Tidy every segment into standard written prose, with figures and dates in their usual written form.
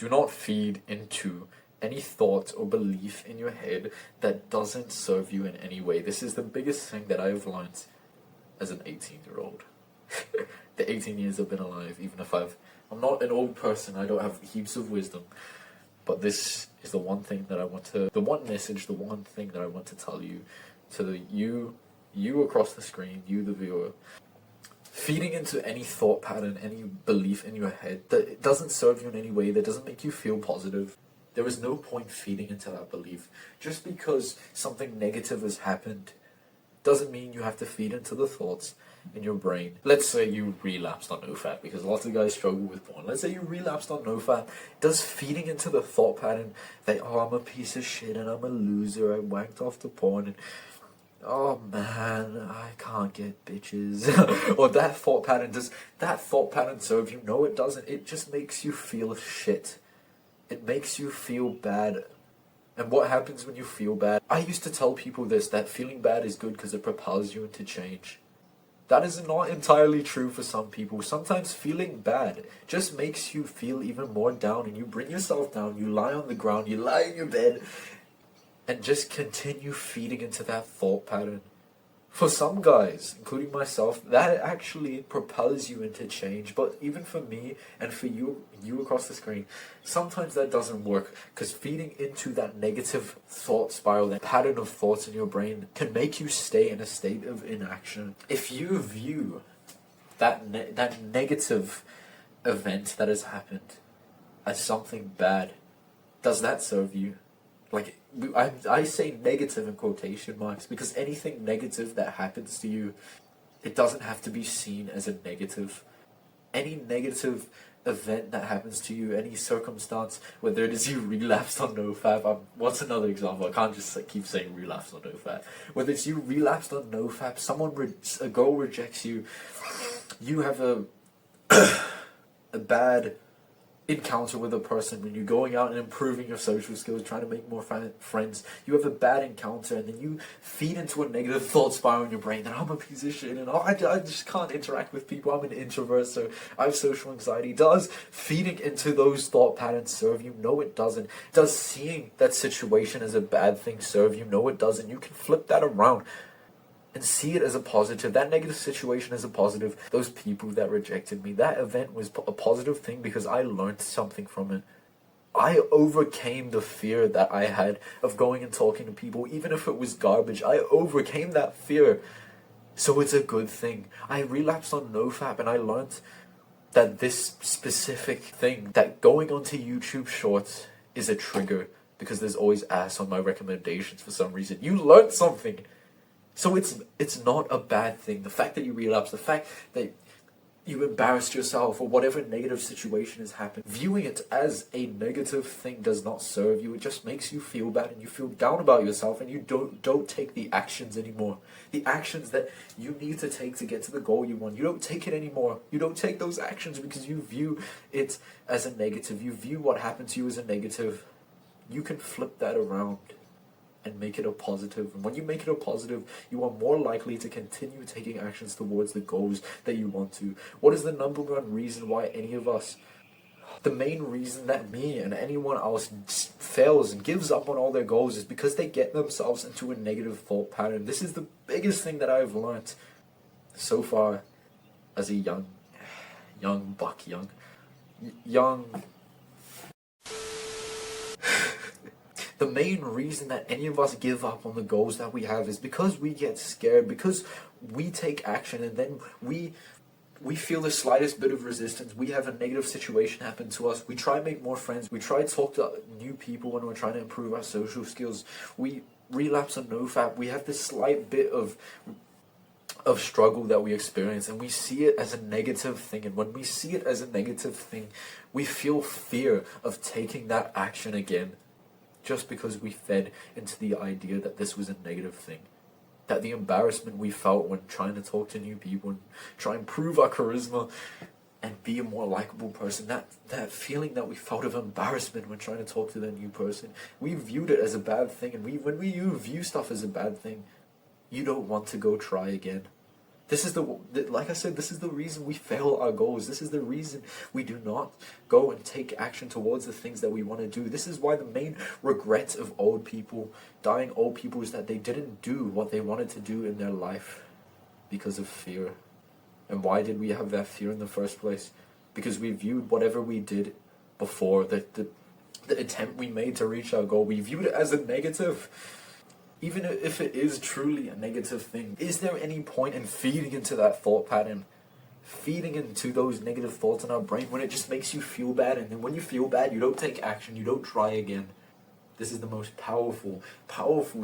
Do not feed into any thought or belief in your head that doesn't serve you in any way. This is the biggest thing that I've learned as an 18-year-old. The 18 years I've been alive, even if I'm not an old person, I don't have heaps of wisdom, but this is the one thing that I want to, the one message, the one thing that I want to tell you, to you across the screen, you the viewer. Feeding into any thought pattern, any belief in your head that doesn't serve you in any way, that doesn't make you feel positive, there is no point feeding into that belief. Just because something negative has happened doesn't mean you have to feed into the thoughts in your brain. Let's say you relapsed on NoFap, because lots of guys struggle with porn. Let's say you relapsed on NoFap. Does feeding into the thought pattern that, oh, I'm a piece of shit and I'm a loser, I wanked off to porn and oh man, I can't get bitches, or that thought pattern, does that thought pattern serve you? No, it doesn't. It just makes you feel shit. It makes you feel bad. And what happens when you feel bad? I used to tell people this, that feeling bad is good because it propels you into change. That is not entirely true for some people. Sometimes feeling bad just makes you feel even more down, and you bring yourself down, you lie on the ground, you lie in your bed, and just continue feeding into that thought pattern. For some guys, including myself, that actually propels you into change. But even for me and for you across the screen, sometimes that doesn't work, because feeding into that negative thought spiral, that pattern of thoughts in your brain, can make you stay in a state of inaction. If you view that negative event that has happened as something bad, does that serve you? Like, I say negative in quotation marks, because anything negative that happens to you, it doesn't have to be seen as a negative. Any negative event that happens to you, any circumstance, whether it is you relapsed on NoFap, what's another example? I can't just keep saying relapsed on NoFap. Whether it's you relapsed on NoFap, a girl rejects you, you have a bad encounter with a person, when you're going out and improving your social skills, trying to make more friends, you have a bad encounter, and then you feed into a negative thought spiral in your brain that I'm a piece of shit and I just can't interact with people, I'm an introvert, so I have social anxiety. Does feeding into those thought patterns serve you? No, it doesn't. Does seeing that situation as a bad thing serve you? No, it doesn't. You can flip that around and see it as a positive. That negative situation as a positive. Those people that rejected me, that event was a positive thing because I learned something from it. I overcame the fear that I had of going and talking to people, even if it was garbage. I overcame that fear. So it's a good thing. I relapsed on NoFap and I learned that this specific thing, that going onto YouTube Shorts is a trigger, because there's always ass on my recommendations for some reason. You learned something. So it's not a bad thing. The fact that you relapse, the fact that you embarrassed yourself, or whatever negative situation has happened, viewing it as a negative thing does not serve you. It just makes you feel bad, and you feel down about yourself, and you don't take the actions anymore. The actions that you need to take to get to the goal you want. You don't take it anymore. You don't take those actions because you view it as a negative. You view what happened to you as a negative. You can flip that around and make it a positive. And when you make it a positive, you are more likely to continue taking actions towards the goals that you want to. What is the number one reason why any of us, the main reason that me and anyone else fails and gives up on all their goals, is because they get themselves into a negative thought pattern. This is the biggest thing that I've learned so far as a young The main reason that any of us give up on the goals that we have is because we get scared, because we take action and then we feel the slightest bit of resistance. We have a negative situation happen to us. We try to make more friends. We try to talk to new people when we're trying to improve our social skills. We relapse on NoFap. We have this slight bit of struggle that we experience, and we see it as a negative thing. And when we see it as a negative thing, we feel fear of taking that action again, just because we fed into the idea that this was a negative thing. That the embarrassment we felt when trying to talk to new people and try and prove our charisma and be a more likable person, that feeling that we felt of embarrassment when trying to talk to that new person, we viewed it as a bad thing. And when you view stuff as a bad thing, you don't want to go try again. This is like I said, this is the reason we fail our goals. This is the reason we do not go and take action towards the things that we want to do. This is why the main regret of dying old people, is that they didn't do what they wanted to do in their life because of fear. And why did we have that fear in the first place? Because we viewed whatever we did before, the attempt we made to reach our goal, we viewed it as a negative. Even if it is truly a negative thing, is there any point in feeding into that thought pattern? Feeding into those negative thoughts in our brain when it just makes you feel bad, and then when you feel bad, you don't take action, you don't try again. This is the most powerful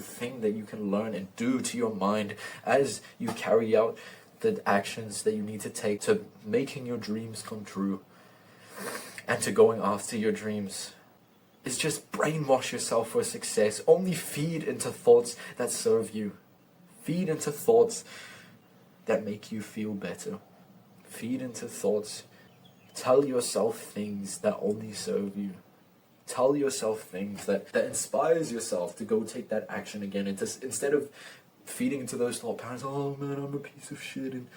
thing that you can learn and do to your mind as you carry out the actions that you need to take to making your dreams come true and to going after your dreams. Is just brainwash yourself for success. Only feed into thoughts that serve you. Feed into thoughts that make you feel better. Feed into thoughts. Tell yourself things that only serve you. Tell yourself things that inspires yourself to go take that action again. And instead of feeding into those thought patterns, oh man, I'm a piece of shit, and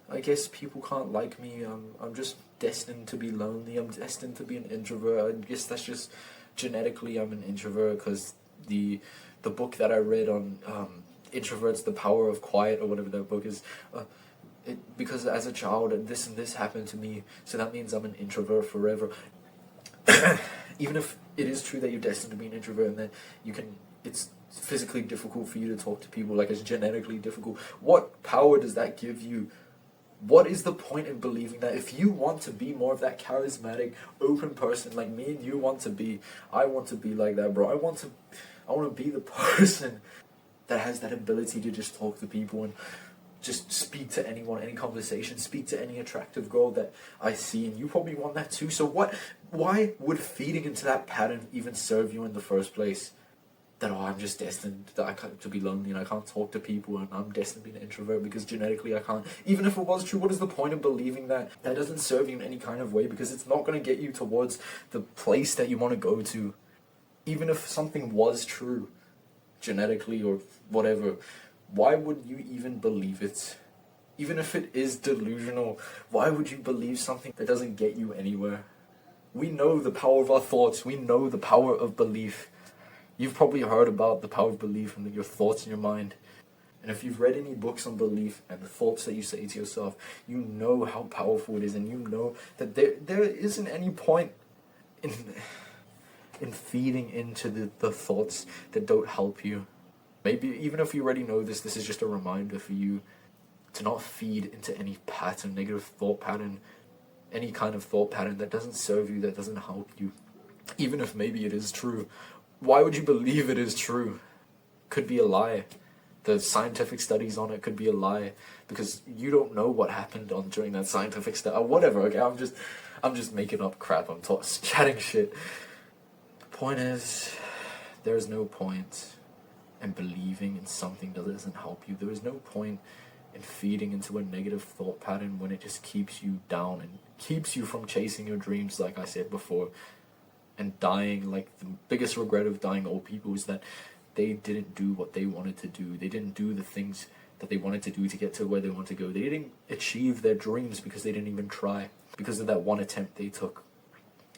I guess people can't like me. I'm just destined to be lonely. I'm destined to be an introvert. I guess that's just genetically I'm an introvert, because the book that I read on introverts, the power of quiet, or whatever that book is, because as a child and this happened to me, so that means I'm an introvert forever. Even if it is true that you're destined to be an introvert and that it's physically difficult for you to talk to people, like it's genetically difficult, what power does that give you? What is the point in believing that if you want to be more of that charismatic, open person like me and you want to be, I want to be like that, bro. I want to be the person that has that ability to just talk to people and just speak to anyone, any conversation, speak to any attractive girl that I see, and you probably want that too. So why would feeding into that pattern even serve you in the first place? That, oh, I'm just destined to be lonely and I can't talk to people, and I'm destined to be an introvert because genetically I can't. Even if it was true, what is the point of believing that? That doesn't serve you in any kind of way, because it's not going to get you towards the place that you want to go to. Even if something was true, genetically or whatever, why would you even believe it? Even if it is delusional, why would you believe something that doesn't get you anywhere? We know the power of our thoughts. We know the power of belief. You've probably heard about the power of belief and your thoughts in your mind. And if you've read any books on belief and the thoughts that you say to yourself, you know how powerful it is, and you know that there isn't any point in feeding into the thoughts that don't help you. Maybe even if you already know this is just a reminder for you to not feed into any pattern, negative thought pattern, any kind of thought pattern that doesn't serve you, that doesn't help you. Even if maybe it is true. Why would you believe it is true? Could be a lie. The scientific studies on it could be a lie, because you don't know what happened during that scientific study or whatever. Okay, I'm just making up crap. I'm chatting shit. The point is, there is no point in believing in something that doesn't help you. There is no point in feeding into a negative thought pattern when it just keeps you down and keeps you from chasing your dreams, like I said before. And dying, like the biggest regret of dying old people is that they didn't do what they wanted to do. They didn't do the things that they wanted to do to get to where they want to go. They didn't achieve their dreams because they didn't even try, because of that one attempt they took.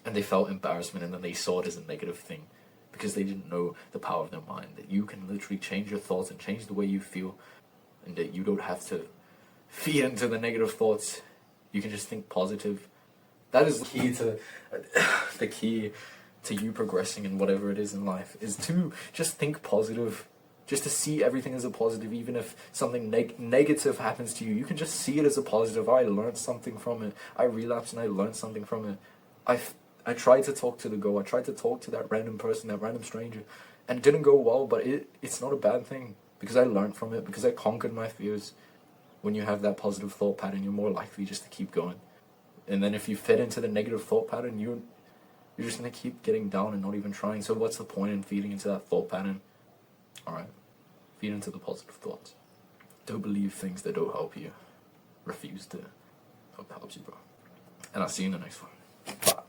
And they felt embarrassment, and then they saw it as a negative thing because they didn't know the power of their mind, that you can literally change your thoughts and change the way you feel, and that you don't have to feed into the negative thoughts. You can just think positive. That is the key to you progressing in whatever it is in life, is to just think positive, just to see everything as a positive. Even if something negative happens to you, you can just see it as a positive. I learned something from it. I relapsed and I learned something from it. I tried to talk to the girl. I tried to talk to that random person, that random stranger, and it didn't go well, but it's not a bad thing, because I learned from it, because I conquered my fears. When you have that positive thought pattern, you're more likely just to keep going. And then if you fit into the negative thought pattern, you're just going to keep getting down and not even trying. So what's the point in feeding into that thought pattern? Alright, feed into the positive thoughts. Don't believe things that don't help you. Refuse to hope it helps you, bro. And I'll see you in the next one. Bye.